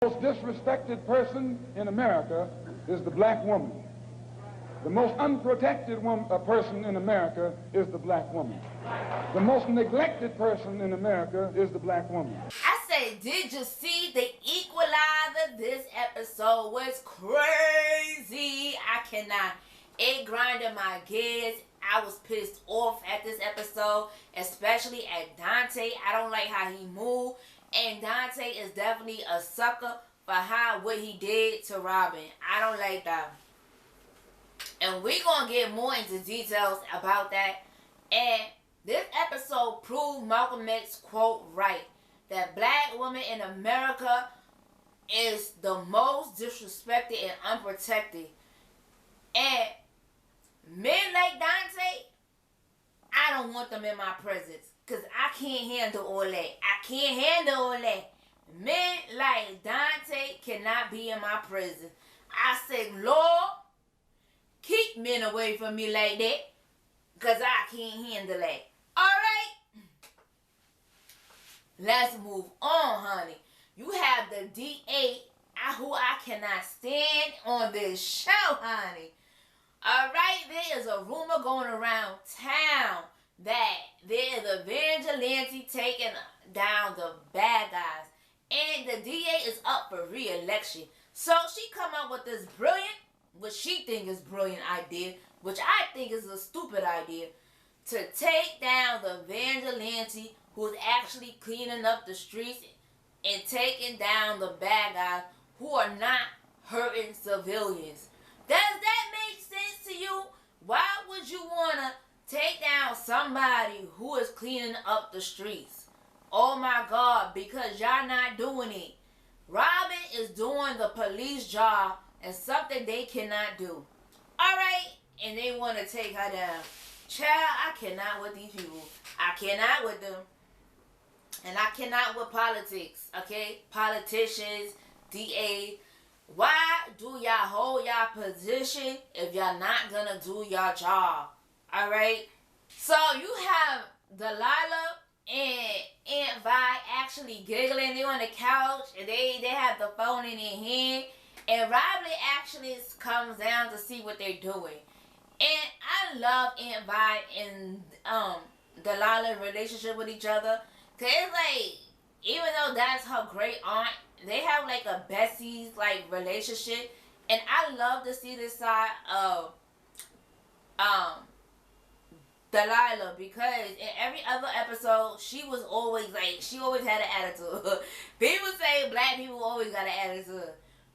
The most disrespected person in America is the black woman. The most unprotected person in America is the black woman. The most neglected person in America is the black woman. I said, did you see the Equalizer? This episode was crazy. I cannot. It grinded my gears. I was pissed off at this episode, especially at Dante. I don't like how he moved. And Dante is definitely a sucker for what he did to Robin. I don't like that. And we're going to get more into details about that. And this episode proved Malcolm X's quote right. That black women in America is the most disrespected and unprotected. And men like Dante, I don't want them in my presence. Because I can't handle all that. I can't handle all that. Men like Dante cannot be in my presence. I say, Lord, keep men away from me like that. Because I can't handle that. Alright? Let's move on, honey. You have the DA who I cannot stand on this show, honey. Alright, there is a rumor going around town that there is a vigilante taking down the bad guys. And the DA is up for re-election. So she come up with this brilliant, what she think is brilliant idea, which I think is a stupid idea, to take down the vigilante who's actually cleaning up the streets and taking down the bad guys who are not hurting civilians. Does that make sense to you? Why would you want to take down somebody who is cleaning up the streets? Oh my God, because y'all not doing it. Robin is doing the police job and something they cannot do. Alright, and they want to take her down. Child, I cannot with these people. I cannot with them. And I cannot with politics, okay? Politicians, DA. Why do y'all hold y'all position if y'all not gonna do y'all job? Alright? So you have Delilah and Aunt Vi actually giggling. They're on the couch and they have the phone in their hand. And Riley actually comes down to see what they're doing. And I love Aunt Vi and Delilah's relationship with each other. Because it's like, even though that's her great aunt, they have like a besties like relationship. And I love to see this side of Delilah, because in every other episode she was always like, she always had an attitude. People say black people always got an attitude,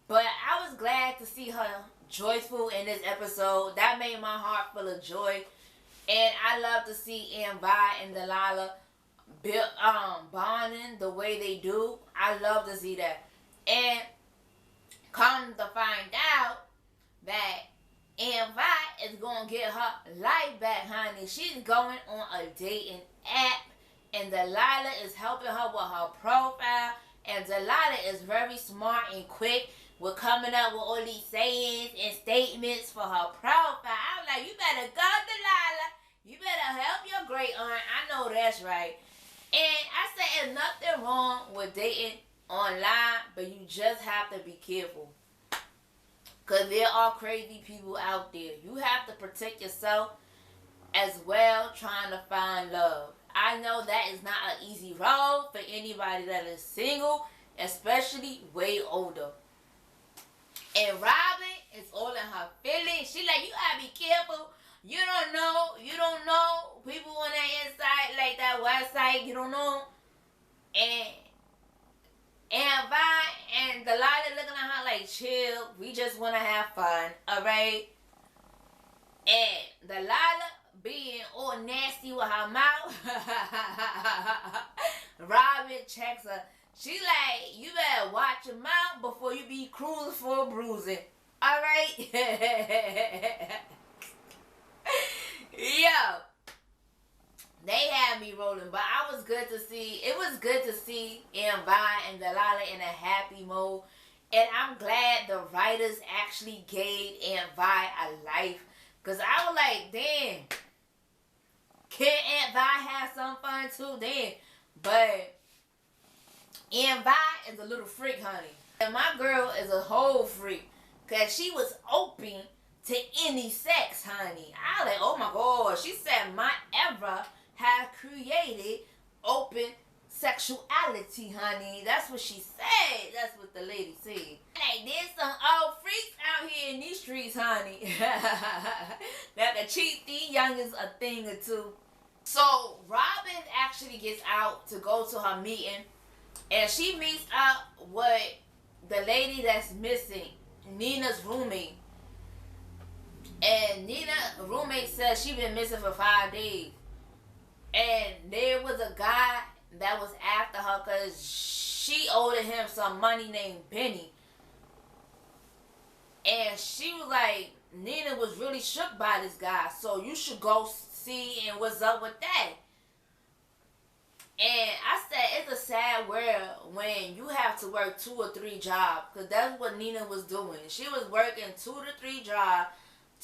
but I was glad to see her joyful in this episode. That made my heart full of joy. And I love to see Aunt Vi and Delilah bonding the way they do. I love to see that. And come to find out that Aunt Vi is going to get her life back, honey. She's going on a dating app. And Delilah is helping her with her profile. And Delilah is very smart and quick with coming up with all these sayings and statements for her profile. I was like, you better go, Delilah. You better help your great aunt. I know that's right. And I say there's nothing wrong with dating online, but you just have to be careful. Because there are crazy people out there. You have to protect yourself as well, trying to find love. I know that is not an easy road for anybody that is single, especially way older. And Robin is all in her feelings. She like, you gotta be careful. You don't know. People on that inside, like that website, you don't know. And Vi and Delilah looking at her like, chill, we just want to have fun, alright? And Delilah being all nasty with her mouth. Robin checks her. She like, you better watch your mouth before you be cruising for a bruising, alright? Yo. They had me rolling, but it was good to see Aunt Vi and Delilah in a happy mode. And I'm glad the writers actually gave Aunt Vi a life. Because I was like, damn, can Aunt Vi have some fun too? Damn. But Aunt Vi is a little freak, honey. And my girl is a whole freak. Because she was open to any sex, honey. I was like, oh my God. She said, my era have created open sexuality, honey. That's what she said. That's what the lady said. Like, there's some old freaks out here in these streets, honey. That can cheat these youngins a thing or two. So, Robin actually gets out to go to her meeting. And she meets up with the lady that's missing, Nina's roommate. And Nina's roommate says she been missing for 5 days. And there was a guy that was after her because she owed him some money named Benny. And she was like, Nina was really shook by this guy, so you should go see and what's up with that. And I said, it's a sad world when you have to work 2 or 3 jobs, because that's what Nina was doing. She was working 2 to 3 jobs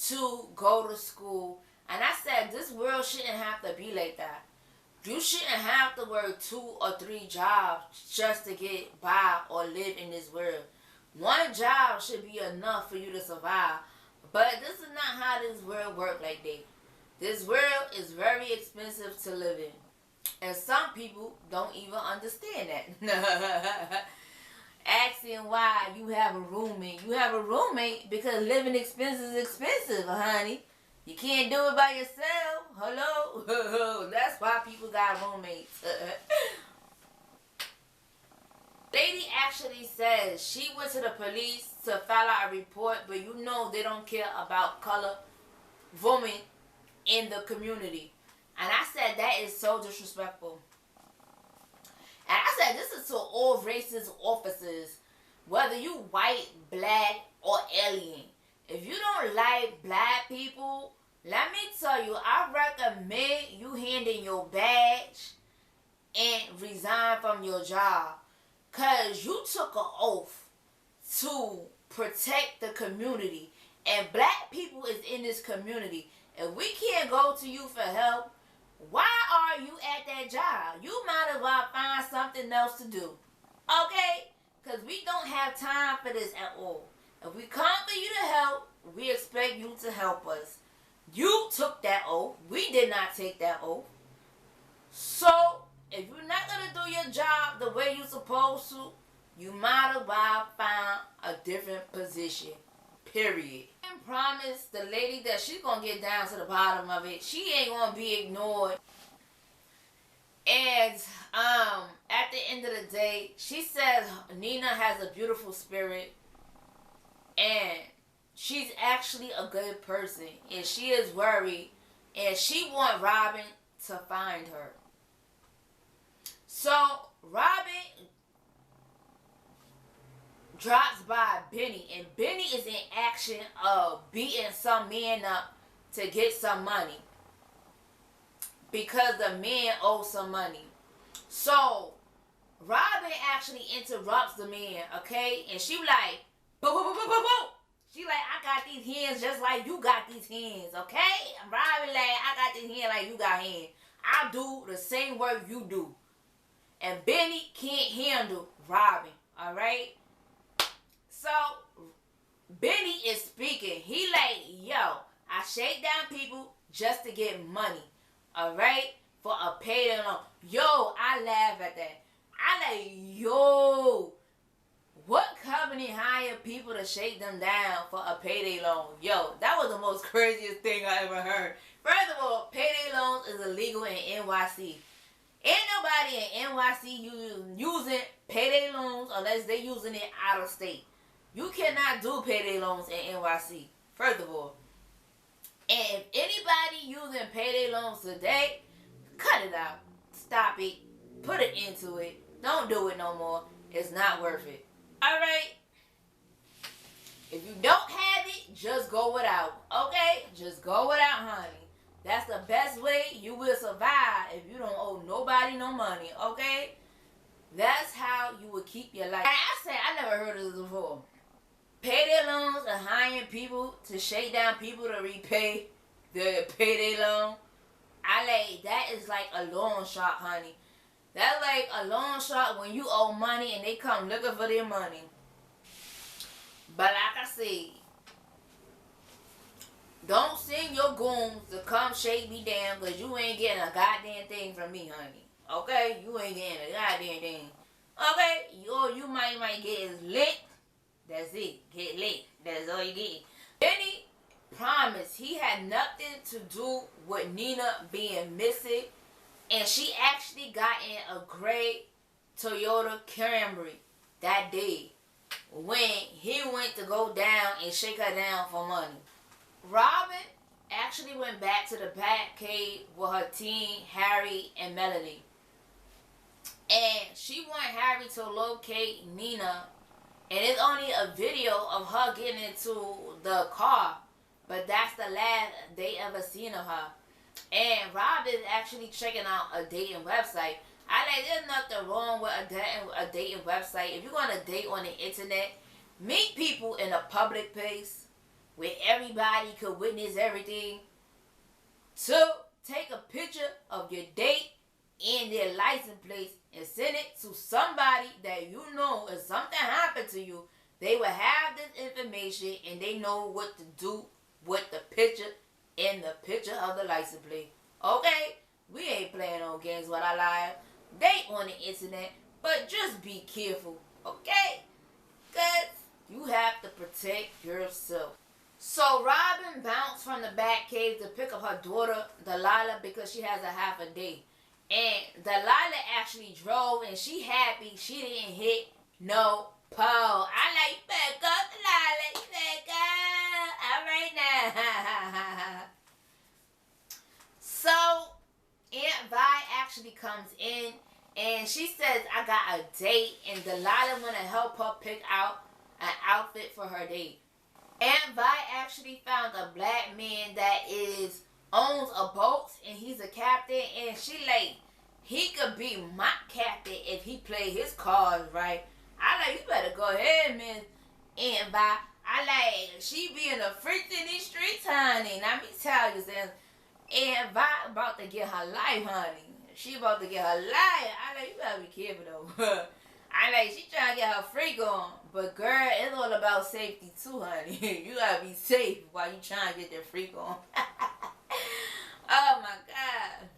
to go to school. And I said, this world shouldn't have to be like that. You shouldn't have to work 2 or 3 jobs just to get by or live in this world. 1 job should be enough for you to survive. But this is not how this world works like that. This world is very expensive to live in. And some people don't even understand that. Asking why you have a roommate. You have a roommate because living expenses is expensive, honey. You can't do it by yourself. Hello? That's why people got roommates. Lady actually says she went to the police to file out a report, but you know they don't care about color women in the community. And I said that is so disrespectful. And I said this is to all racist officers, whether you white, black, or alien. If you don't like black people, let me tell you, I recommend you hand in your badge and resign from your job. Because you took an oath to protect the community. And black people is in this community. If we can't go to you for help, why are you at that job? You might as well find something else to do. Okay? Because we don't have time for this at all. If we come for you to help, we expect you to help us. You took that oath. We did not take that oath. So, if you're not going to do your job the way you're supposed to, you might as well find a different position. Period. And promise the lady that she's going to get down to the bottom of it. She ain't going to be ignored. And at the end of the day, she says Nina has a beautiful spirit. And she's actually a good person. And she is worried. And she wants Robin to find her. So, Robin drops by Benny. And Benny is in action of beating some man up to get some money. Because the man owes some money. So, Robin actually interrupts the man, okay? And she like, boo, boo, boo, boo, boo, boo. She like, I got these hands just like you got these hands, okay? And Robin like, I got these hands like you got hands. I do the same work you do. And Benny can't handle Robin, alright? So, Benny is speaking. He like, yo, I shake down people just to get money, alright? For a payday loan. Yo, I laugh at that. I like, yo, what company hire people to shake them down for a payday loan? Yo, that was the most craziest thing I ever heard. First of all, payday loans is illegal in NYC. Ain't nobody in NYC using payday loans unless they using it out of state. You cannot do payday loans in NYC, first of all. And if anybody using payday loans today, cut it out. Stop it. Put it into it. Don't do it no more. It's not worth it. Alright? If you don't have it, just go without. Okay? Just go without, honey. That's the best way you will survive if you don't owe nobody no money, okay? That's how you will keep your life. I said, I never heard of this before. Payday loans are hiring people to shake down people to repay the payday loan. That is like a long shot, honey. That's like a long shot when you owe money and they come looking for their money. But like I said, don't send your goons to come shake me down, because you ain't getting a goddamn thing from me, honey. Okay? You ain't getting a goddamn thing. Okay? You might get is licked. That's it. Get licked. That's all you get. Benny promised he had nothing to do with Nina being missing, and she actually got in a gray Toyota Camry that day when he went to go down and shake her down for money. Robin actually went back to the Bat Cave with her team, Harry and Melody. And she want Harry to locate Nina. And it's only a video of her getting into the car. But that's the last they ever seen of her. And Robin is actually checking out a dating website. There's nothing wrong with a dating website. If you're going to date on the internet, meet people in a public place where everybody could witness everything. So, take a picture of your date and their license plate and send it to somebody that you know if something happened to you, they will have this information and they know what to do with the picture and the picture of the license plate. Okay? We ain't playing no games with our lives. Date on the internet, but just be careful. Okay? Because you have to protect yourself. So Robin bounced from the Bat Cave to pick up her daughter, Delilah, because she has a half a day. And Delilah actually drove, and she happy she didn't hit no pole. You better go, Delilah. You better go. All right now. So Aunt Vi actually comes in, and she says, I got a date, and Delilah want to help her pick out an outfit for her date. Aunt Vi actually found a black man that owns a boat, and he's a captain, and she he could be my captain if he play his cards right. You better go ahead, man. Aunt Vi, she being a freak in these streets, honey. Let me tell you, Aunt Vi about to get her life, honey. She about to get her life. You better be careful though. She trying to get her freak on. But girl, it's all about safety too, honey. You gotta be safe while you trying to get that freak on. Oh my God.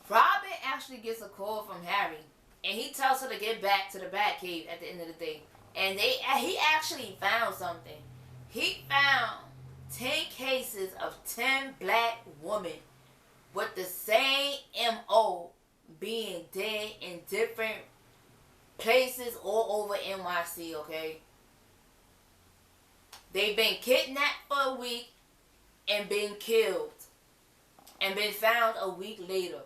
Robin actually gets a call from Harry. And he tells her to get back to the Bat Cave at the end of the day. And he actually found something. He found 10 cases of 10 black women with the same MO, being dead in different places all over NYC, okay? They've been kidnapped for a week and been killed and been found a week later.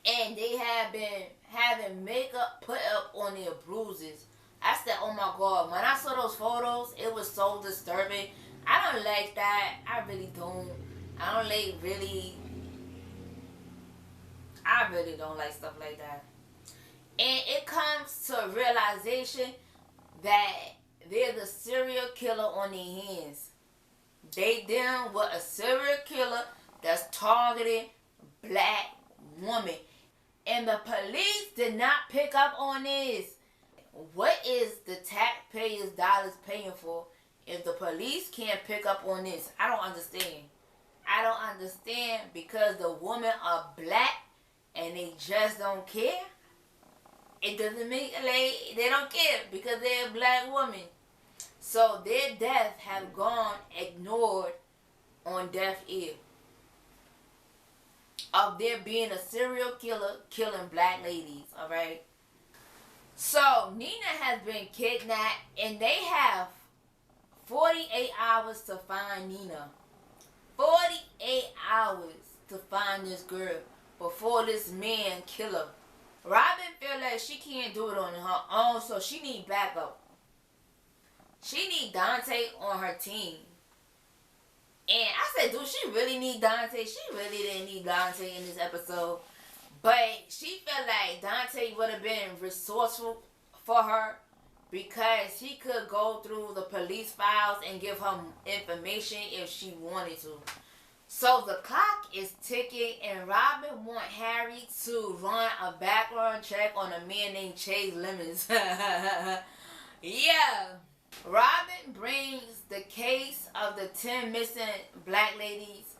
And they have been having makeup put up on their bruises. I said, oh my God, when I saw those photos, it was so disturbing. I don't like that. I really don't. I really don't like stuff like that. And it comes to a realization that there's a serial killer on their hands. They dealing with a serial killer that's targeting black women. And the police did not pick up on this. What is the taxpayers' dollars paying for if the police can't pick up on this? I don't understand. I don't understand, because the women are black and they just don't care. It doesn't make, they don't care because they're a black woman. So their deaths have gone ignored on deaf ear. Of there being a serial killer killing black ladies, alright? So Nina has been kidnapped and they have 48 hours to find Nina. 48 hours to find this girl before this man kill her. Robin feel like she can't do it on her own, so she need backup. She need Dante on her team. And I said, do she really need Dante? She really didn't need Dante in this episode. But she felt like Dante would have been resourceful for her because he could go through the police files and give her information if she wanted to. So the clock is ticking and Robin want Harry to run a background check on a man named Chase Lemons. Yeah. Robin bring of the 10 missing black ladies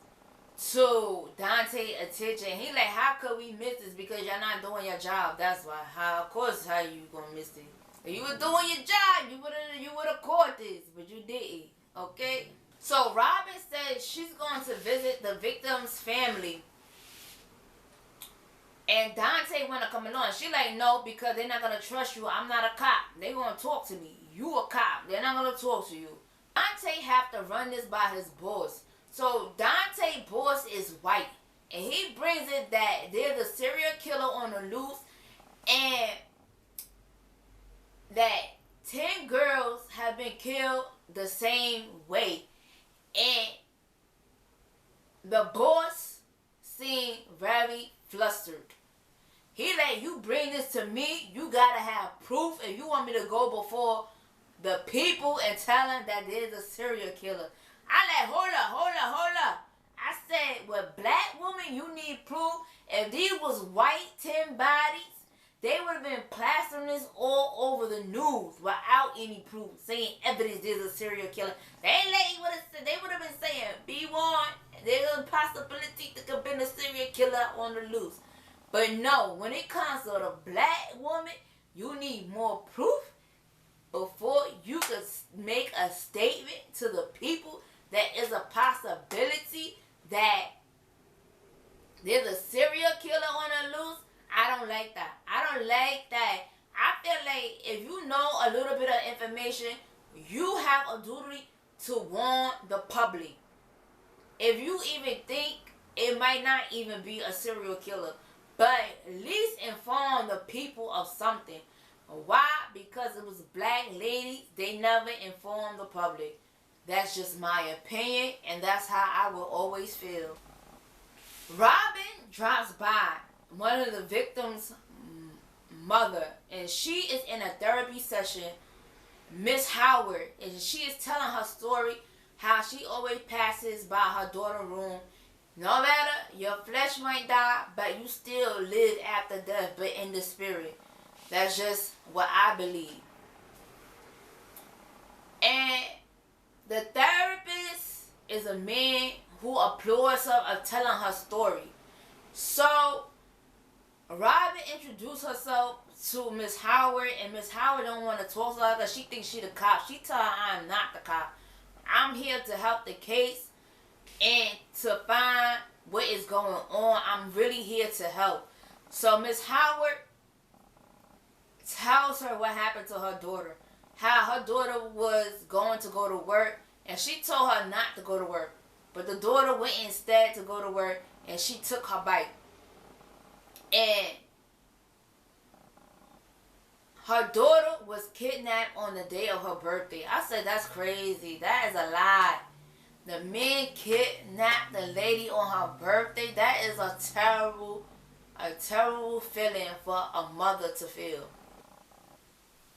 to Dante attention. He like, how could we miss this? Because y'all not doing your job. That's why. How? Of course, how you gonna miss it? If you were doing your job, you would have caught this, but you didn't. Okay. So Robin said she's going to visit the victim's family, and Dante wanna come along. She like, no, because they're not gonna trust you. I'm not a cop. They gonna talk to me. You a cop. They're not gonna talk to you. Dante have to run this by his boss. So Dante's boss is white, and he brings it that there's a serial killer on the loose, and that 10 girls have been killed the same way. And the boss seemed very flustered. He like, you bring this to me, you gotta have proof, and you want me to go before the people and tell them that there's a serial killer. I like, hold up. I said, with black woman, you need proof. If these was white 10 bodies, they would have been plastering this all over the news without any proof, saying evidence there's a serial killer. They would have been saying, be warned, there's a possibility there could have been a serial killer on the loose. But no, when it comes to the black woman, you need more proof before you could make a statement to the people that is a possibility that there's a serial killer on the loose. I don't like that. I feel like if you know a little bit of information, you have a duty to warn the public. If you even think it might not even be a serial killer, but at least inform the people of something. Why? Because it was black ladies. They never informed the public. That's just my opinion, and that's how I will always feel. Robin drops by one of the victims' mother, and she is in a therapy session, Miss Howard, and she is telling her story, how she always passes by her daughter's room. No matter, your flesh might die, but you still live after death, but in the spirit. That's just what I believe. And the therapist is a man who applauds her of telling her story. So Robin introduced herself to Miss Howard, and Miss Howard don't want to talk to her because she thinks she the cop. She tell her, I'm not the cop. I'm here to help the case and to find what is going on. I'm really here to help. So Miss Howard tells her what happened to her daughter. How her daughter was going to go to work, and she told her not to go to work. But the daughter went instead to go to work, and she took her bike. And her daughter was kidnapped on the day of her birthday. I said, that's crazy. That is a lie. The man kidnapped the lady on her birthday. That is a terrible feeling for a mother to feel.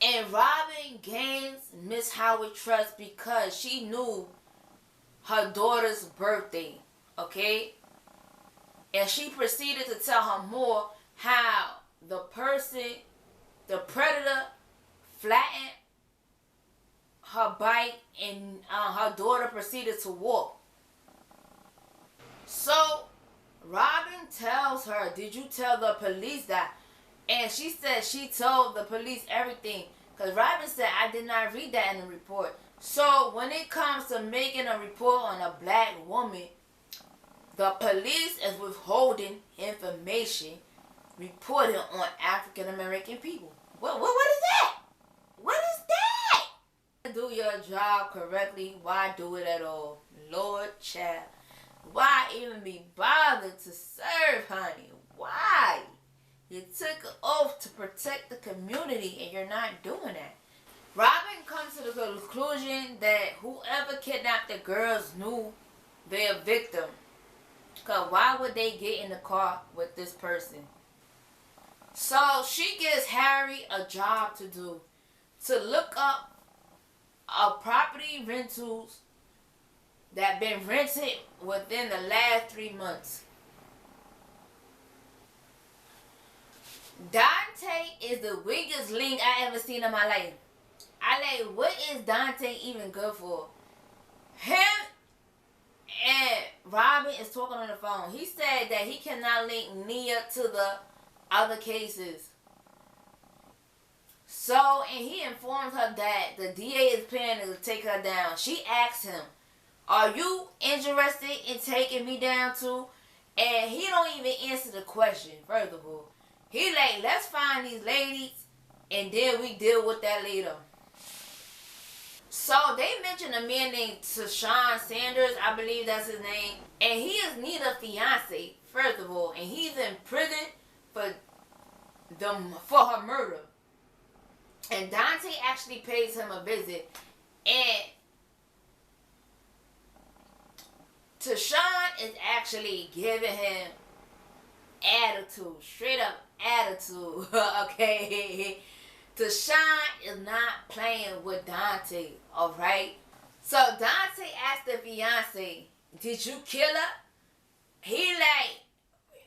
And Robin gains Miss Howard's trust because she knew her daughter's birthday. Okay? And she proceeded to tell her more how the predator, flattened her bike, and her daughter proceeded to walk. So Robin tells her, did you tell the police that? And she said she told the police everything. Because Robin said, I did not read that in the report. So when it comes to making a report on a black woman, the police is withholding information reported on African American people. What is that? What is that? Do your job correctly. Why do it at all? Lord child. Why even be bothered to serve, honey? Why? You took an oath to protect the community and you're not doing that. Robin comes to the conclusion that whoever kidnapped the girls knew their victim. Because why would they get in the car with this person? So she gives Harry a job to do. To look up property rentals that been rented within the last 3 months. Dante is the weakest link I ever seen in my life. I like, what is Dante even good for? him and Robin is talking on the phone. He said that he cannot link Nia to the other cases. So, and he informed her that the DA is planning to take her down. She asked him, "Are you interested in taking me down too?" And he don't even answer the question, first of all. He like, let's find these ladies and then we deal with that later. So they mentioned a man named Tashawn Sanders, I believe that's his name. And he is Nina's fiance, first of all. And he's in prison for her murder. And Dante actually pays him a visit. And Tashawn is actually giving him attitude, straight up attitude, okay? Tashawn is not playing with Dante, alright? So Dante asked the fiance, "Did you kill her?" He like,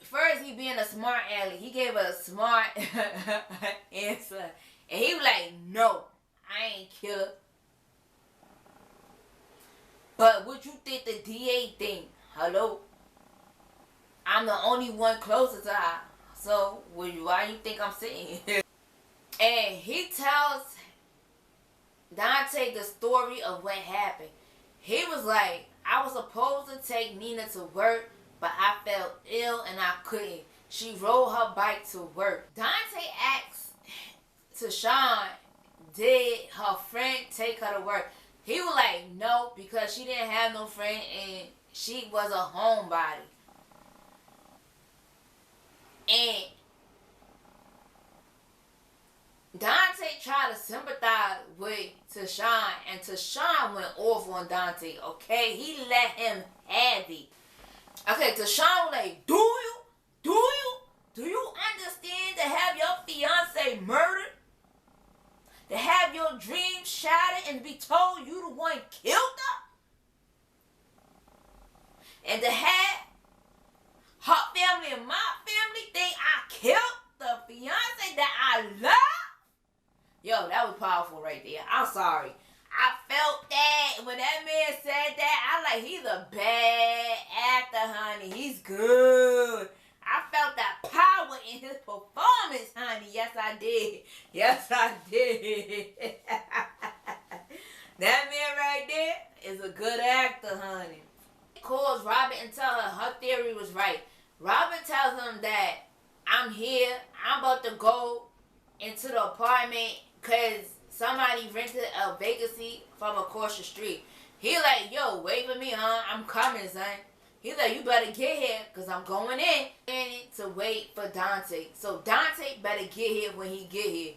first he being a smart aleck, he gave a smart answer. And he was like, "No, I ain't kill her." But what you think the DA think? Hello? I'm the only one closer to her. So, why you think I'm sitting here? And he tells Dante the story of what happened. He was like, "I was supposed to take Nina to work, but I felt ill and I couldn't. She rode her bike to work." Dante asks Tashawn, "Did her friend take her to work?" He was like, "No, because she didn't have no friend and she was a homebody." And Dante tried to sympathize with Tashawn, and Tashawn went off on Dante, okay? He let him have it. Okay, Tashawn was like, Do you understand to have your fiance murdered? To have your dreams shattered and be told you the one killed her? And to have her family and my family think I killed the fiance that I love? Yo, that was powerful right there. I'm sorry. I felt that when that man said that. I like, he's a bad actor, honey. He's good. I felt that power in his performance, honey. Yes, I did. Yes, I did. That man right there is a good actor, honey. He calls Robin and tells her theory was right. Robin tells him that I'm here. I'm about to go into the apartment because somebody rented a vacancy from across the street. He like, "Yo, wait for me, huh? I'm coming, son." He like, "You better get here because I'm going in." And to wait for Dante. So Dante better get here when he get here.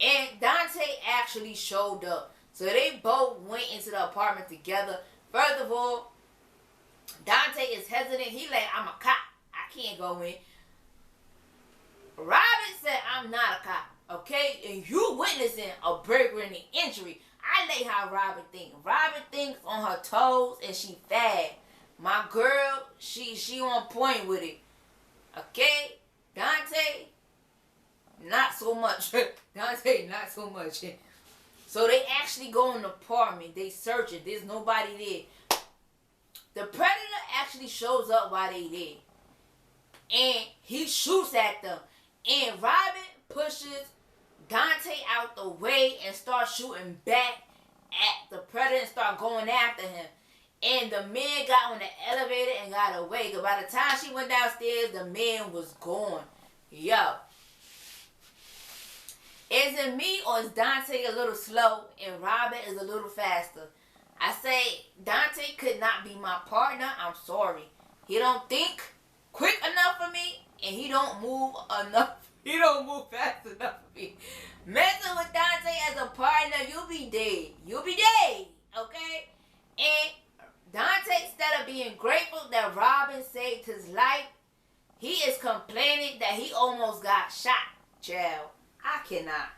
And Dante actually showed up. So they both went into the apartment together. First of all, Dante is hesitant. He like, "I'm a cop. I can't go in." Robin said, "I'm not a cop, okay? And you witnessing a burglary and an injury." I like how Robin thinks. Robin thinks on her toes and she fast. My girl, she on point with it. Okay? Dante, not so much. Dante, not so much. So they actually go in the apartment. They search it. There's nobody there. The predator actually shows up while they there. And he shoots at them. And Robin pushes Dante out the way and starts shooting back at the predator and start going after him. And the man got on the elevator and got away. Because by the time she went downstairs, the man was gone. Yo. Is it me or is Dante a little slow and Robin is a little faster? I say Dante could not be my partner. I'm sorry. He don't think quick enough for me and he don't move enough. He don't move fast enough for me. Messing with Dante as a partner, you'll be dead. You'll be dead. Okay? And Dante, instead of being grateful that Robin saved his life, he is complaining that he almost got shot. Child, I cannot.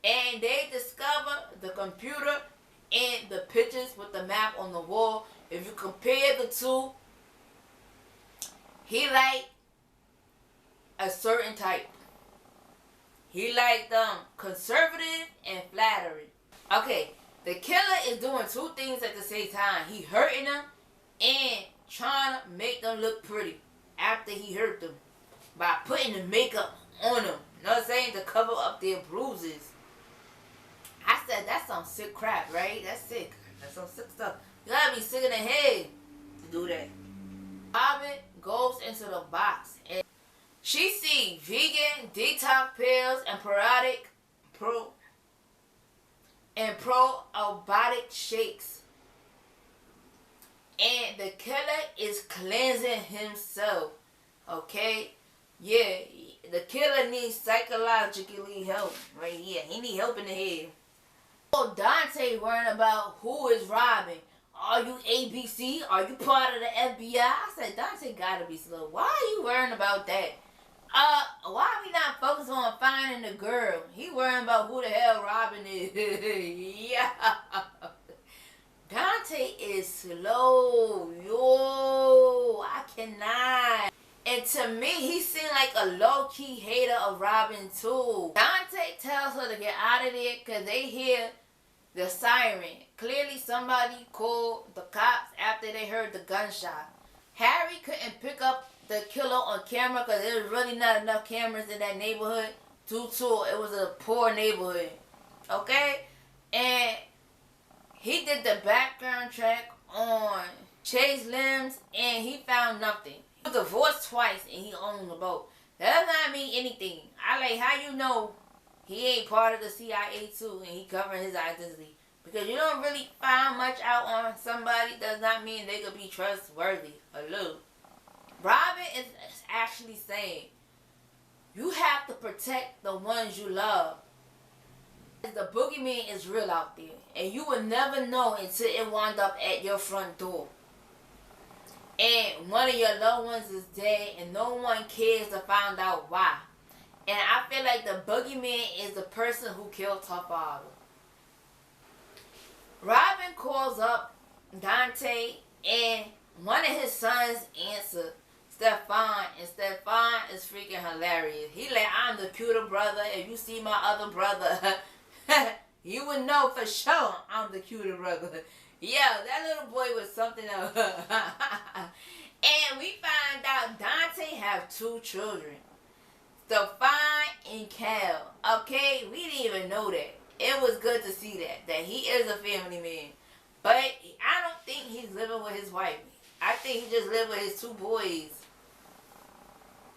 And they discover the computer and the pictures with the map on the wall. If you compare the two, he like a certain type. He like conservative and flattery. Okay, The killer is doing two things at the same time. He hurting them and trying to make them look pretty after he hurt them by putting the makeup on them. You know what I'm saying? To cover up their bruises. I said that's some sick crap, right? That's sick. That's some sick stuff. You gotta be sick in the head to do that. Robin goes into the box and she sees vegan detox pills and probiotic shakes. And the killer is cleansing himself. Okay? Yeah, the killer needs psychologically help. Right here. He need help in the head. So Dante worrying about who is robbing. Are you ABC? Are you part of the FBI? I said, Dante gotta be slow. Why are you worrying about that? Why are we not focused on finding the girl? He worrying about who the hell Robin is. Yeah. Dante is slow. Yo, I cannot. And to me, he seemed like a low-key hater of Robin too. Dante tells her to get out of there because they hear the siren. Clearly somebody called the cops after they heard the gunshot. Harry couldn't pick up the killer on camera because there was really not enough cameras in that neighborhood due to it was a poor neighborhood. Okay? And he did the background check on Chase Limbs and he found nothing. He was divorced twice and he owned the boat. That does not mean anything. I like how you know he ain't part of the CIA too and he covering his identity. Because you don't really find much out on somebody does not mean they could be trustworthy. Hello. Robin is actually saying, you have to protect the ones you love. The boogeyman is real out there. And you will never know until it wound up at your front door. And one of your loved ones is dead and no one cares to find out why. And I feel like the boogeyman is the person who killed her father. Robin calls up Dante and one of his sons answers Stefan, and Stefan is freaking hilarious. He like, I'm the cuter brother. If you see my other brother, you would know for sure I'm the cuter brother. Yeah, that little boy was something else. And we find out Dante have 2 children, Stefan and Cal. Okay, we didn't even know that. It was good to see that he is a family man. But I don't think he's living with his wife. I think he just lived with his 2 boys.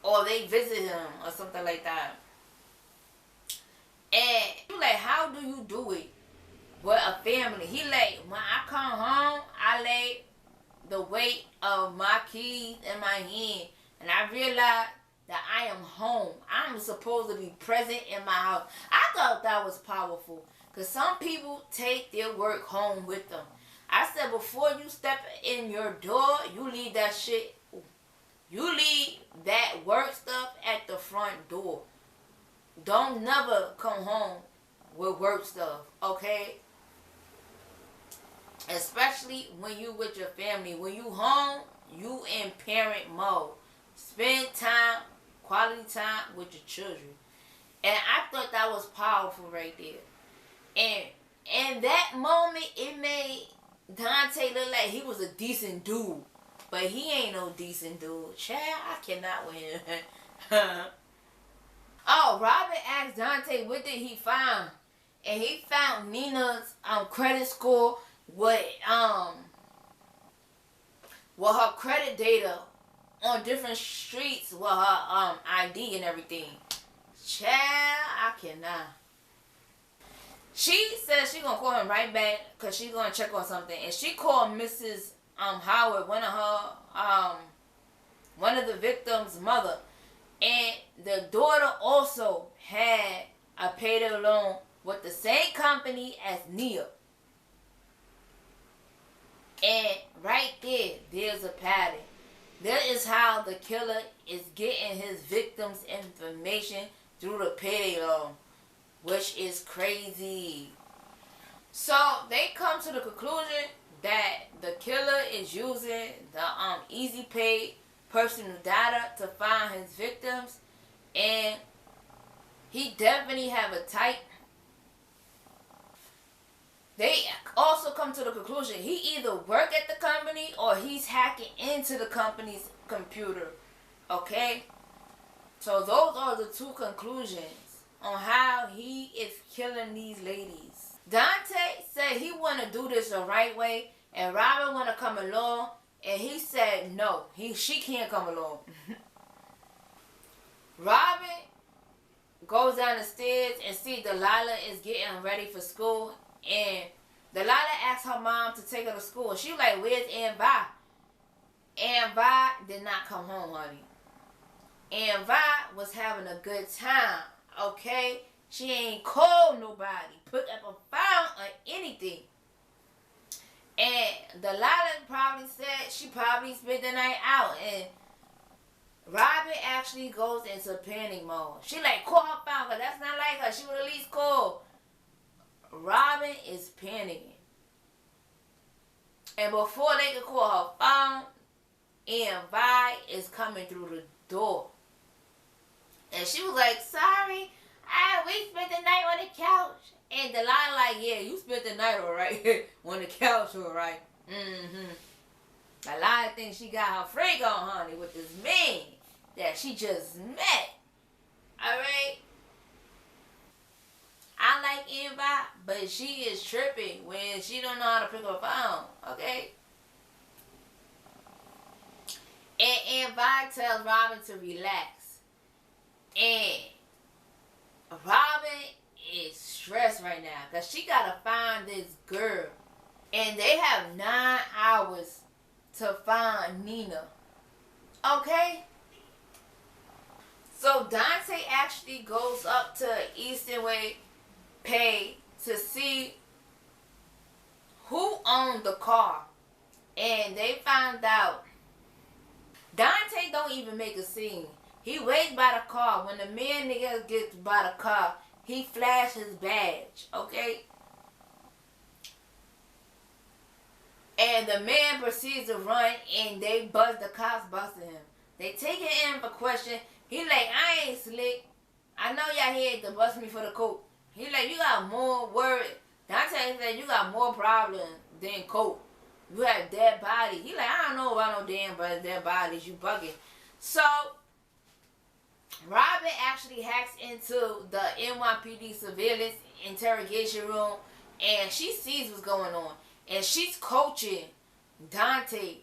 Or they visit him or something like that. And you like, how do you do it with a family? He like, when I come home, I lay the weight of my keys in my hand. And I realize that I am home. I'm supposed to be present in my house. I thought that was powerful. Because some people take their work home with them. I said, before you step in your door, you leave that shit. You leave that work stuff at the front door. Don't never come home with work stuff, okay? Especially when you with your family. When you home, you in parent mode. Spend time, quality time with your children. And I thought that was powerful right there. And in that moment, it made Dante look like he was a decent dude. But he ain't no decent dude. Chad, I cannot with him. Oh, Robin asked Dante what did he find. And he found Nina's credit score with her credit data on different streets with her ID and everything. Child, I cannot. She said she gonna call him right back because she's gonna check on something. And she called Mrs. Howard, one of the victim's mother. And the daughter also had a payday loan with the same company as Nia. And right there's a pattern. That is how the killer is getting his victims' information through the payday loan, which is crazy. So they come to the conclusion that the killer is using the easy pay personal data to find his victims, and he definitely have a type. come to the conclusion he either work at the company or he's hacking into the company's computer. Okay? So those are the two conclusions on how he is killing these ladies. Dante said he want to do this the right way, and Robin want to come along, and he said no, she can't come along. Robin goes down the stairs and see Delilah is getting ready for school, and Delilah asks her mom to take her to school. She was like, where's Aunt Vi? Aunt Vi did not come home, honey. Aunt Vi was having a good time, okay? She ain't called nobody, put up a phone or anything. And Delilah probably said she probably spent the night out, and Robin actually goes into panic mode. She like, call her phone, because that's not like her. She would at least call. Robin is panicking. And before they can call her phone, Aunt Vi is coming through the door. And she was like, sorry, we spent the night on the couch. And Delilah like, yeah, you spent the night alright. On the couch alright. Delilah thinks she got her freak on, honey, with this man that she just met. Alright? I like Aunt Vi, but she is tripping when she don't know how to pick up a phone. Okay? And Aunt Vi tells Robin to relax. And Robin is stressed right now because she got to find this girl. And they have 9 hours to find Nina. Okay? So Dante actually goes up to Eastern Way Pay to see who owned the car. And they found out Dante don't even make a scene. He waits by the car. When the man nigga gets by the car, he flashes his badge. Okay? And the man proceeds to run, and the cops busted him. They take him in for question. He like, I ain't slick. I know y'all here to bust me for the coke. He like, you got more worry. Dante said, you got more problems than coke. You have dead bodies. He like, I don't know about no damn dead bodies. You bugging. So, Robin actually hacks into the NYPD surveillance interrogation room, and she sees what's going on. And she's coaching Dante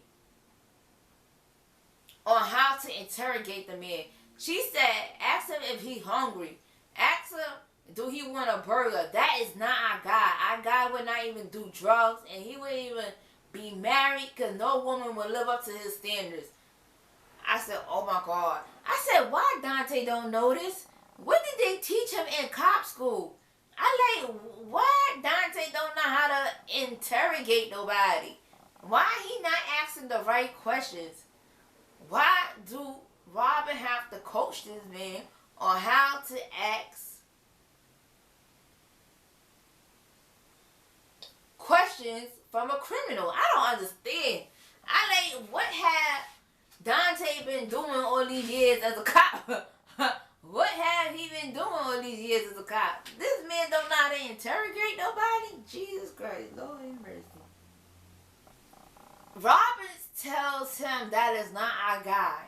on how to interrogate the man. She said, ask him if he's hungry. Ask him, do he want a burger? That is not our guy. Our guy would not even do drugs, and he wouldn't even be married because no woman would live up to his standards. I said, oh my God. I said, why Dante don't know this? What did they teach him in cop school? I like, why Dante don't know how to interrogate nobody? Why he not asking the right questions? Why do Robin have to coach this man on how to ask questions from a criminal? I don't understand. I like, what have Dante been doing all these years as a cop? What have he been doing all these years as a cop? This man don't know how to interrogate nobody? Jesus Christ, Lord have mercy. Roberts tells him that is not our guy.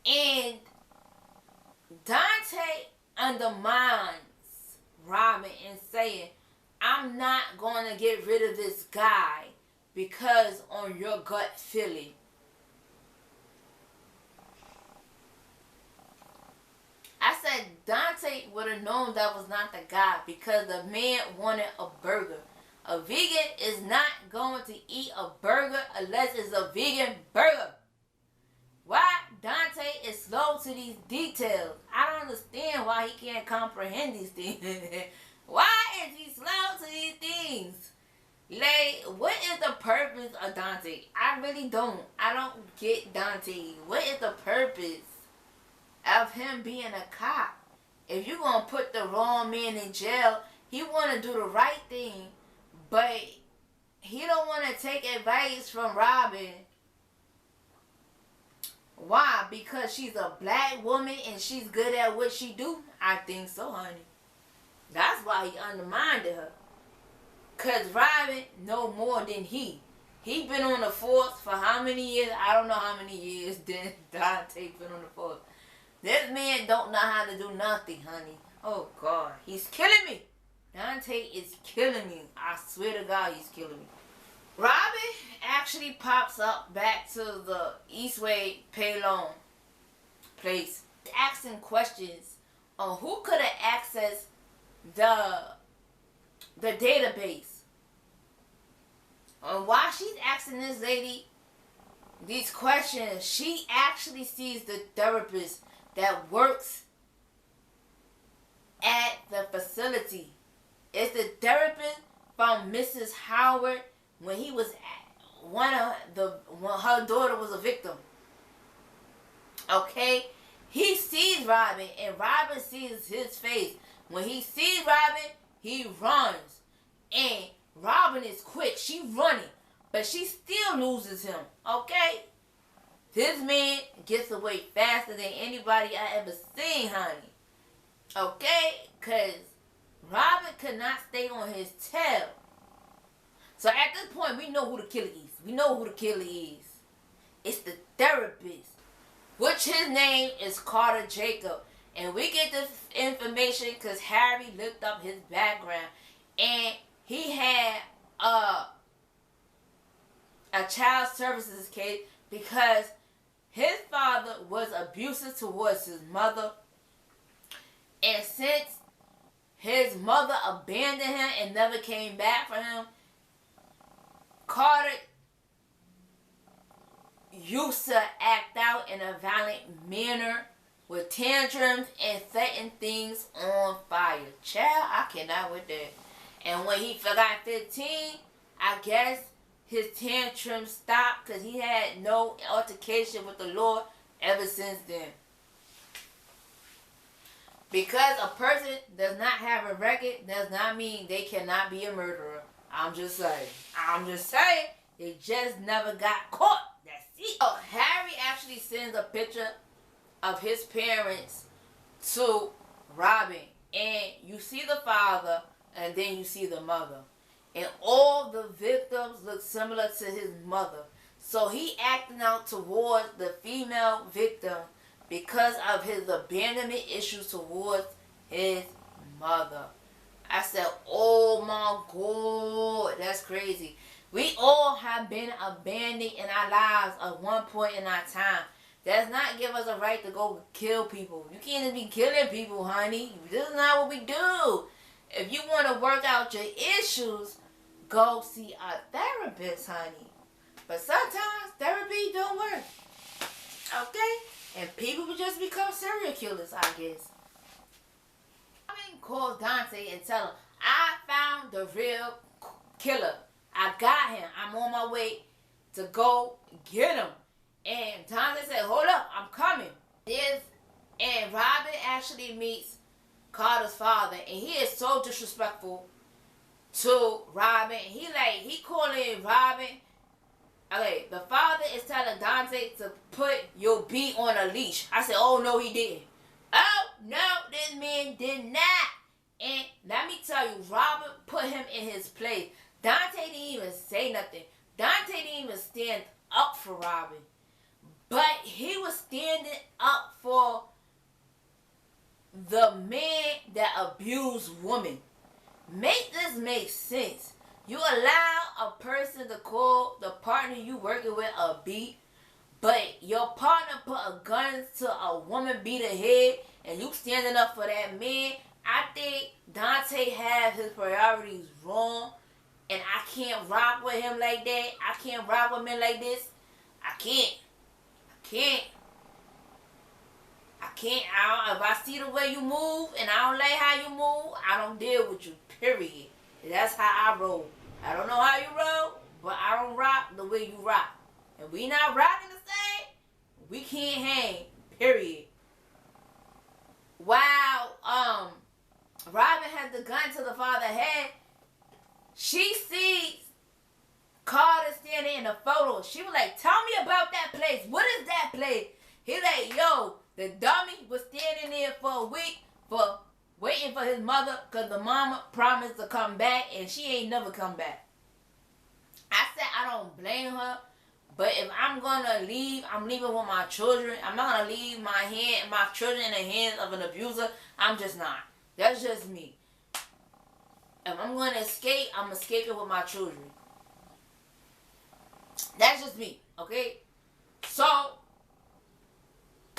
And Dante undermines Robin and saying, I'm not going to get rid of this guy because on your gut feeling. I said Dante would have known that was not the guy because the man wanted a burger. A vegan is not going to eat a burger unless it's a vegan burger. Why Dante is slow to these details? I don't understand why he can't comprehend these things. Why is he slow to these things? Like, what is the purpose of Dante? I really don't. I don't get Dante. What is the purpose of him being a cop? If you're going to put the wrong man in jail, he want to do the right thing, but he don't want to take advice from Robin. Why? Because she's a black woman and she's good at what she do? I think so, honey. That's why he undermined her. Cause Robin know more than he. He been on the force for how many years? I don't know how many years then Dante been on the force. This man don't know how to do nothing, honey. Oh God, he's killing me. Dante is killing me. I swear to God, he's killing me. Robin actually pops up back to the Eastway Paylon place, asking questions on who could have accessed the database. And while she's asking this lady these questions, she actually sees the therapist that works at the facility. It's the therapist from Mrs. Howard when he was when her daughter was a victim. Okay? He sees Robin and Robin sees his face. When he sees Robin, he runs. And Robin is quick. She running. But she still loses him. Okay? This man gets away faster than anybody I ever seen, honey. Okay? Because Robin could not stay on his tail. So at this point, we know who the killer is. We know who the killer is. It's the therapist, which his name is Carter Jacob. And we get this information because Harry looked up his background. And he had a child services case because his father was abusive towards his mother. And since his mother abandoned him and never came back for him, Carter used to act out in a violent manner with tantrums and setting things on fire. Child, I cannot with that. And when he got 15, I guess his tantrums stopped because he had no altercation with the Lord ever since then. Because a person does not have a record does not mean they cannot be a murderer. I'm just saying. They just never got caught. That's it. Oh, Harry actually sends a picture of his parents to Robin. And you see the father and then you see the mother. And all the victims look similar to his mother. So he acting out towards the female victim because of his abandonment issues towards his mother. I said, oh my God, that's crazy. We all have been abandoned in our lives at one point in our time. Does not give us a right to go kill people. You can't be killing people, honey. This is not what we do. If you want to work out your issues, go see a therapist, honey. But sometimes therapy don't work. Okay? And people will just become serial killers, I guess. Robin calls Dante and tell him, I found the real killer. I got him. I'm on my way to go get him. And Dante said, hold up, I'm coming. And Robin actually meets Carter's father. And he is so disrespectful to Robin. He calling Robin. Okay, the father is telling Dante to put your beat on a leash. I said, oh, no, he didn't. Oh, no, this man did not. And let me tell you, Robin put him in his place. Dante didn't even say nothing. Dante didn't even stand up for Robin. But he was standing up for the man that abused women. Make this make sense. You allow a person to call the partner you working with a beat, but your partner put a gun to a woman beat her head and you standing up for that man. I think Dante had his priorities wrong, and I can't rock with him like that. I can't rock with men like this. I can't. If I see the way you move and I don't like how you move, I don't deal with you, period. That's how I roll. I don't know how you roll, but I don't rock the way you rock. And we not rocking the same, we can't hang, period. While Robin has the gun to the father's head, she sees Carter standing in the photo. She was like, tell me about that place. What is that place? He like, yo, the dummy was standing there for a week for waiting for his mother because the mama promised to come back and she ain't never come back. I said I don't blame her, but if I'm gonna leave, I'm leaving with my children. I'm not gonna leave my children in the hands of an abuser. I'm just not. That's just me. If I'm gonna escape, I'm escaping with my children. That's just me, okay? So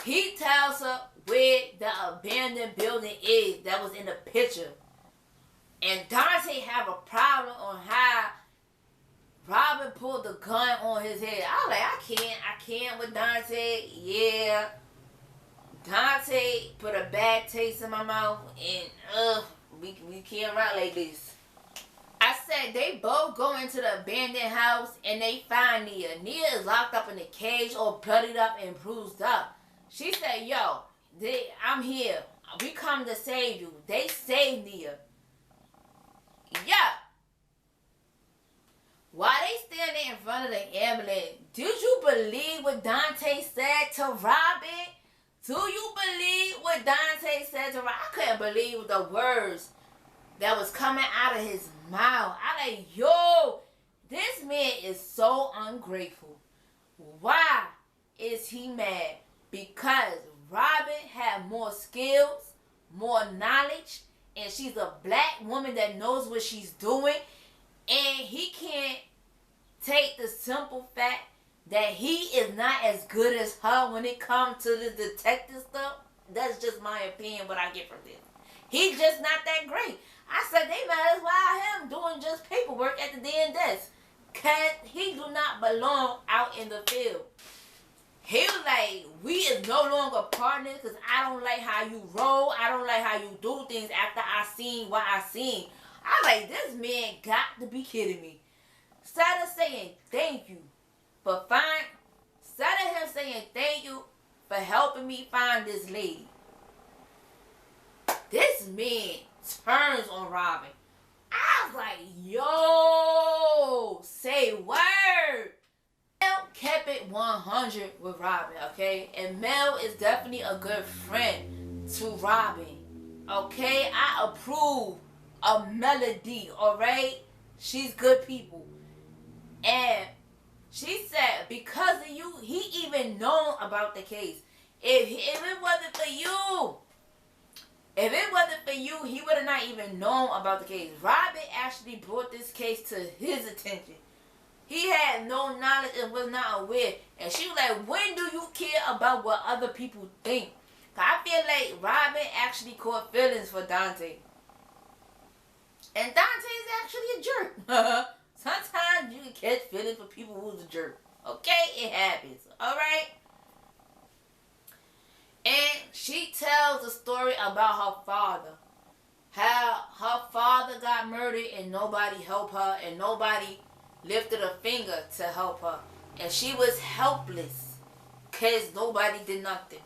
he tells her where the abandoned building is that was in the picture. And Dante have a problem on how Robin pulled the gun on his head. I was like, I can't with Dante. Yeah. Dante put a bad taste in my mouth and we can't ride like this. I said they both go into the abandoned house and they find Nia. Nia is locked up in a cage all bloodied up and bruised up. She said, yo, I'm here. We come to save you. They saved Nia. Yeah. While they standing in front of the ambulance, did you believe what Dante said to Robin? Do you believe what Dante said to Robin? I couldn't believe the words that was coming out of his mouth. I like, yo, this man is so ungrateful. Why is he mad? Because Robin had more skills, more knowledge, and she's a black woman that knows what she's doing, and he can't take the simple fact that he is not as good as her when it comes to the detective stuff. That's just my opinion, what I get from this. He's just not that great. I said they might as well have him doing just paperwork at the damn desk. Cause he do not belong out in the field. He was like, we is no longer partners because I don't like how you roll. I don't like how you do things after I seen what I seen. I like, this man got to be kidding me. Instead of saying thank you for instead of him saying thank you for helping me find this lady, this man turns on Robin. I was like, yo, say word. Mel kept it 100 with Robin, okay? And Mel is definitely a good friend to Robin, okay? I approve of Melody, alright? She's good people. And she said, because of you, he even known about the case. If it wasn't for you, he would have not even known about the case. Robin actually brought this case to his attention. He had no knowledge and was not aware. And she was like, when do you care about what other people think? I feel like Robin actually caught feelings for Dante. And Dante is actually a jerk. Sometimes you can catch feelings for people who's a jerk. Okay? It happens. Alright? And she tells a story about her father. How her father got murdered and nobody helped her and nobody lifted a finger to help her. And she was helpless because nobody did nothing.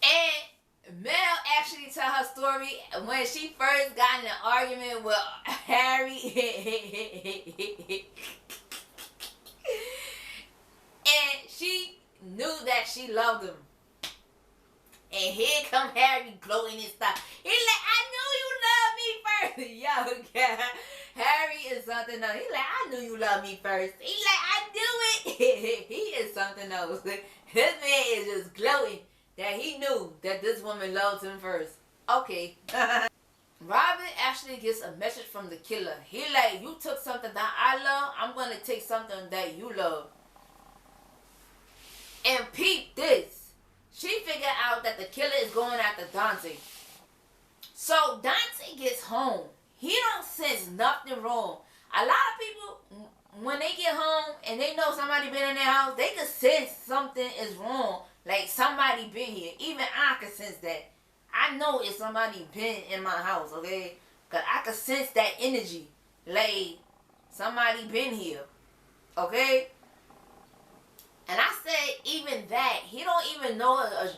And Mel actually tell her story when she first got in an argument with Harry. And she knew that she loved him. And here come Harry gloating and stuff. He's like, I knew you loved me first. Yo, God. Harry is something else. He's like, I knew you loved me first. He's like, I knew it. He is something else. This man is just gloating that he knew that this woman loved him first. Okay. Robin actually gets a message from the killer. He like, you took something that I love, I'm going to take something that you love. And peep this. She figured out that the killer is going after Dante. So Dante gets home. He don't sense nothing wrong. A lot of people, when they get home and they know somebody been in their house, they can sense something is wrong. Like somebody been here. Even I can sense that. I know if somebody been in my house, okay? Because I can sense that energy. Like somebody been here, okay? And I said even that, he don't even know an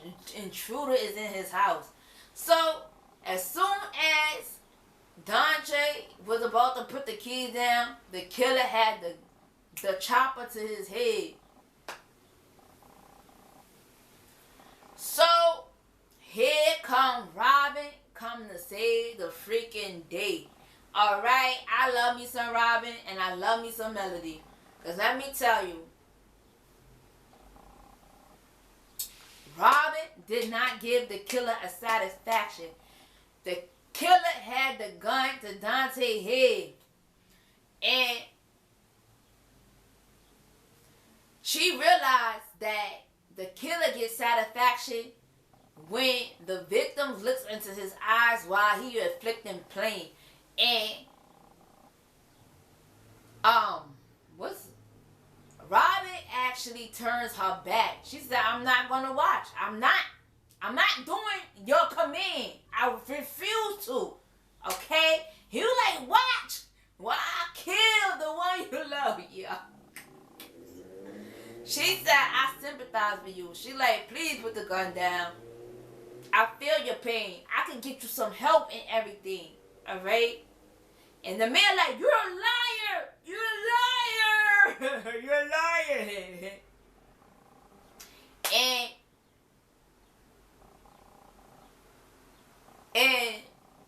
intruder is in his house. So, as soon as Dante was about to put the keys down, the killer had the chopper to his head. So, here come Robin coming to save the freaking day. Alright, I love me some Robin and I love me some Melody. Because let me tell you, Robin did not give the killer a satisfaction. The killer had the gun to Dante's head. And she realized that the killer gets satisfaction when the victim looks into his eyes while he inflicting pain. And Robin actually turns her back. She said, I'm not gonna watch. I'm not doing your command. I refuse to. Okay? He was like, watch. Why I kill the one you love, yeah. She said, I sympathize with you. She like, please put the gun down. I feel your pain. I can get you some help and everything. Alright? And the man like, you're a liar. You're a liar. You're a liar. And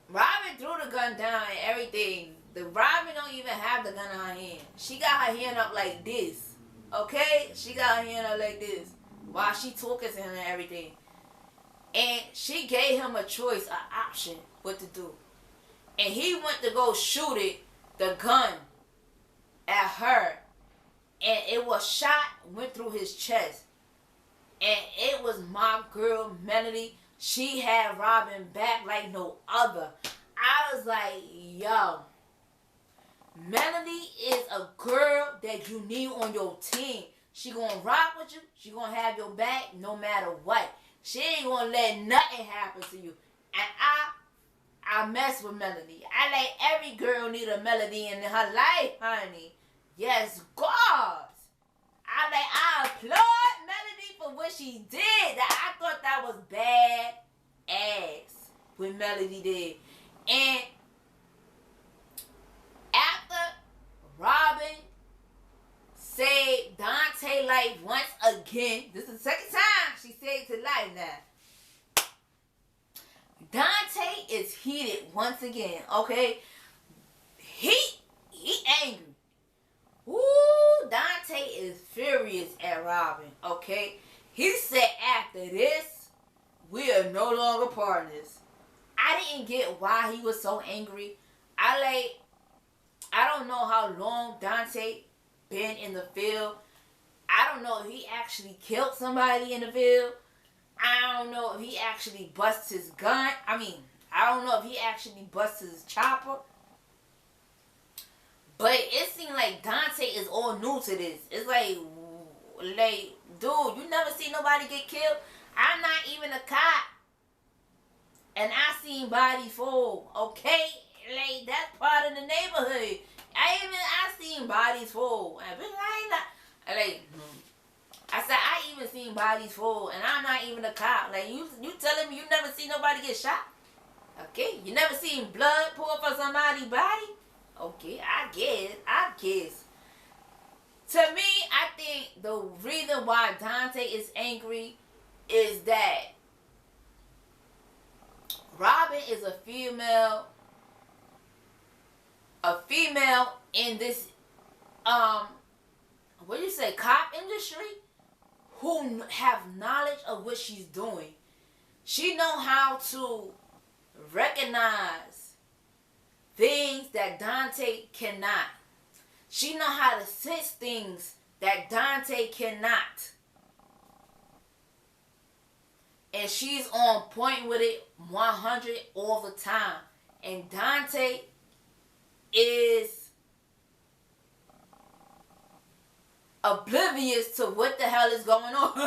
Robin threw the gun down and everything. The Robin don't even have the gun in her hand. She got her hand up like this. Okay? She got her hand up like this while she talking to him and everything. And she gave him a choice, an option, what to do. And he went to go shoot it, the gun, at her. And it was shot, went through his chest. And it was my girl, Melody. She had Robin back like no other. I was like, yo, Melody is a girl that you need on your team. She gonna rock with you. She gonna have your back no matter what. She ain't gonna let nothing happen to you. And I mess with Melody. I like every girl need a Melody in her life, honey. Yes, God. I applaud Melody for what she did. I thought that was bad ass what Melody did. And after Robin saved Dante's life once again, this is the second time she saved his life now. Dante is heated once again, okay? He angry. Ooh, Dante is furious at Robin, okay? He said after this, we are no longer partners. I didn't get why he was so angry. I don't know how long Dante been in the field. I don't know if he actually killed somebody in the field. I don't know if he actually busted his gun. I don't know if he actually busted his chopper. But it seemed like Dante is all new to this. It's like, dude, you never see nobody get killed? I'm not even a cop. And I seen bodies fall, okay? Like, that's part of the neighborhood. I seen bodies fall. I said, I even seen bodies fall, and I'm not even a cop. Like, you telling me you never see nobody get shot? Okay, you never seen blood pour for somebody's body? Okay, I guess. To me, I think the reason why Dante is angry is that Robin is a female in this, what do you say, cop industry, who have knowledge of what she's doing. She know how to recognize things that Dante cannot. She know how to sense things that Dante cannot. And she's on point with it 100 all the time. And Dante is oblivious to what the hell is going on.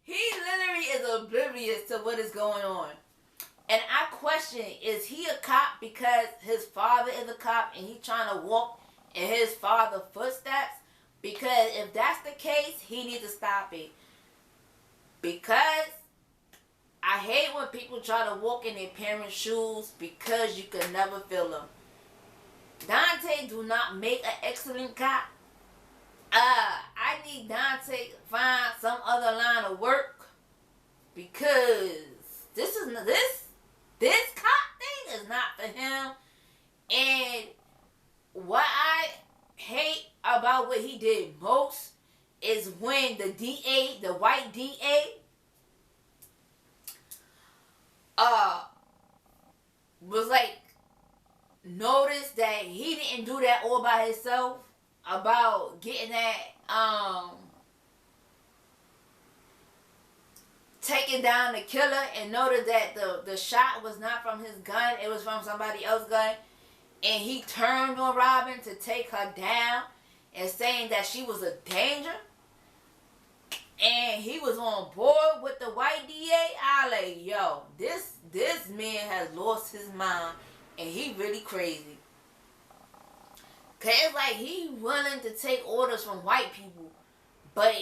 He literally is oblivious to what is going on. And I question, is he a cop because his father is a cop and he trying to walk in his father's footsteps? Because if that's the case, he needs to stop it. Because I hate when people try to walk in their parents' shoes because you can never feel them. Dante do not make an excellent cop. I need Dante to find some other line of work because this cop thing is not for him. And what I hate about what he did most is when the DA, the white DA, was like, noticed that he didn't do that all by himself about getting that, taking down the killer, and noticed that the shot was not from his gun, it was from somebody else's gun, and he turned on Robin to take her down and saying that she was a danger, and he was on board with the white DA. I like, yo, this man has lost his mind, and he really crazy. Cause it's like he willing to take orders from white people, but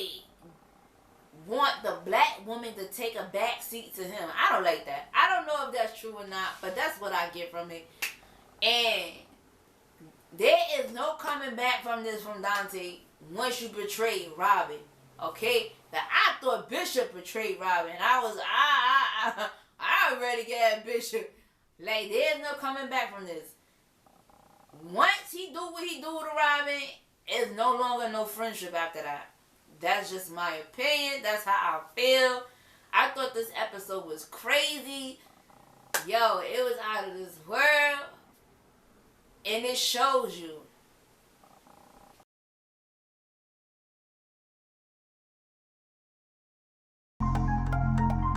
want the black woman to take a back seat to him. I don't like that. I don't know if that's true or not, but that's what I get from it. And there is no coming back from this from Dante once you betray Robin. Okay? Now, I thought Bishop betrayed Robin. I already got Bishop. Like, there's no coming back from this. Once he do what he do to Robin, it's no longer no friendship after that. That's just my opinion. That's how I feel. I thought this episode was crazy. Yo, it was out of this world. And it shows you